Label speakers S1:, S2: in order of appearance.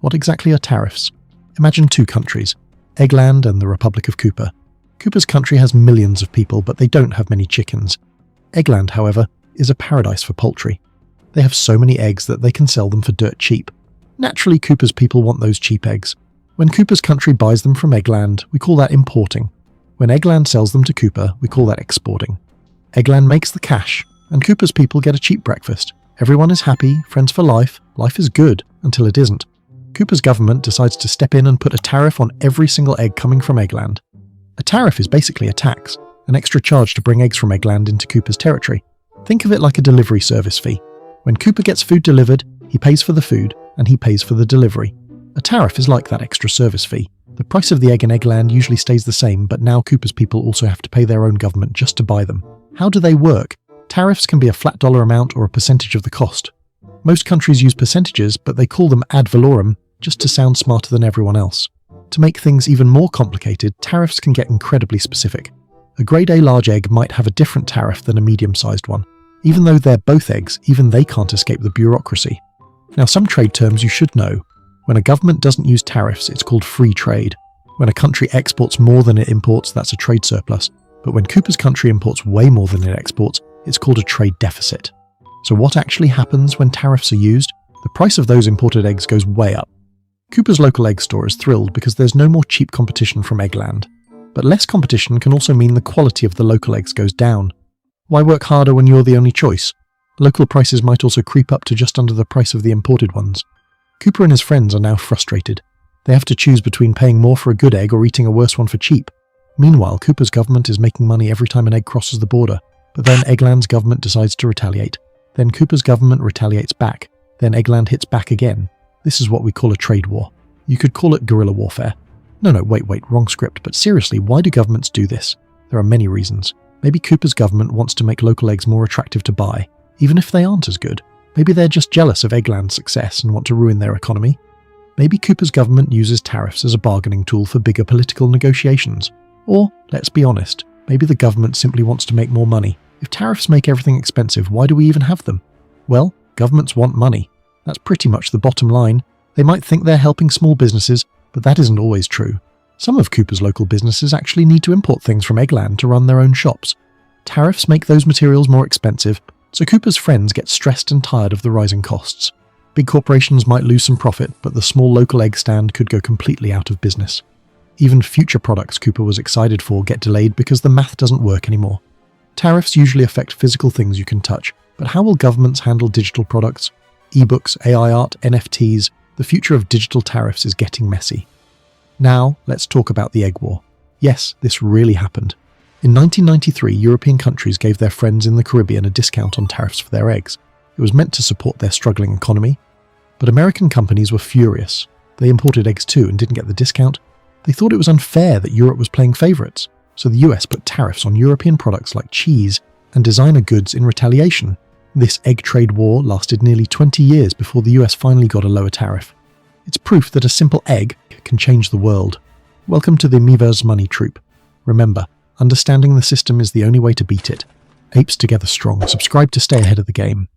S1: What exactly are tariffs? Imagine two countries, Eggland and the Republic of Cooper. Cooper's country has millions of people, but they don't have many chickens. Eggland, however, is a paradise for poultry. They have so many eggs that they can sell them for dirt cheap. Naturally, Cooper's people want those cheap eggs. When Cooper's country buys them from Eggland, we call that importing. When Eggland sells them to Cooper, we call that exporting. Eggland makes the cash, and Cooper's people get a cheap breakfast. Everyone is happy, friends for life, life is good, until it isn't. Cooper's government decides to step in and put a tariff on every single egg coming from Eggland. A tariff is basically a tax, an extra charge to bring eggs from Eggland into Cooper's territory. Think of it like a delivery service fee. When Cooper gets food delivered, he pays for the food, and he pays for the delivery. A tariff is like that extra service fee. The price of the egg in Eggland usually stays the same, but now Cooper's people also have to pay their own government just to buy them. How do they work? Tariffs can be a flat dollar amount or a percentage of the cost. Most countries use percentages, but they call them ad valorem just to sound smarter than everyone else. To make things even more complicated, tariffs can get incredibly specific. A grade A large egg might have a different tariff than a medium-sized one. Even though they're both eggs, even they can't escape the bureaucracy. Now, some trade terms you should know. When a government doesn't use tariffs, it's called free trade. When a country exports more than it imports, that's a trade surplus. But when Cooper's country imports way more than it exports, it's called a trade deficit. So what actually happens when tariffs are used? The price of those imported eggs goes way up. Cooper's local egg store is thrilled because there's no more cheap competition from Eggland. But less competition can also mean the quality of the local eggs goes down. Why work harder when you're the only choice? Local prices might also creep up to just under the price of the imported ones. Cooper and his friends are now frustrated. They have to choose between paying more for a good egg or eating a worse one for cheap. Meanwhile, Cooper's government is making money every time an egg crosses the border. But then Eggland's government decides to retaliate. Then Cooper's government retaliates back. Then Eggland hits back again. This is what we call a trade war. You could call it guerrilla warfare. No, wait, wrong script. But seriously, why do governments do this? There are many reasons. Maybe Cooper's government wants to make local eggs more attractive to buy, even if they aren't as good. Maybe they're just jealous of Eggland's success and want to ruin their economy. Maybe Cooper's government uses tariffs as a bargaining tool for bigger political negotiations. Or, let's be honest, maybe the government simply wants to make more money. If tariffs make everything expensive, why do we even have them? Well, governments want money. That's pretty much the bottom line. They might think they're helping small businesses, but that isn't always true. Some of Cooper's local businesses actually need to import things from Eggland to run their own shops. Tariffs make those materials more expensive, so Cooper's friends get stressed and tired of the rising costs. Big corporations might lose some profit, but the small local egg stand could go completely out of business. Even future products Cooper was excited for get delayed because the math doesn't work anymore. Tariffs usually affect physical things you can touch, but how will governments handle digital products? Ebooks, AI art, NFTs, the future of digital tariffs is getting messy. Now, let's talk about the egg war. Yes, this really happened. In 1993, European countries gave their friends in the Caribbean a discount on tariffs for their eggs. It was meant to support their struggling economy. But American companies were furious. They imported eggs too and didn't get the discount. They thought it was unfair that Europe was playing favourites. So the US put tariffs on European products like cheese and designer goods in retaliation. This egg trade war lasted nearly 20 years before the US finally got a lower tariff. It's proof that a simple egg can change the world. Welcome to the Miiverse Money Troupe. Remember, understanding the system is the only way to beat it. Apes together strong. Subscribe to stay ahead of the game.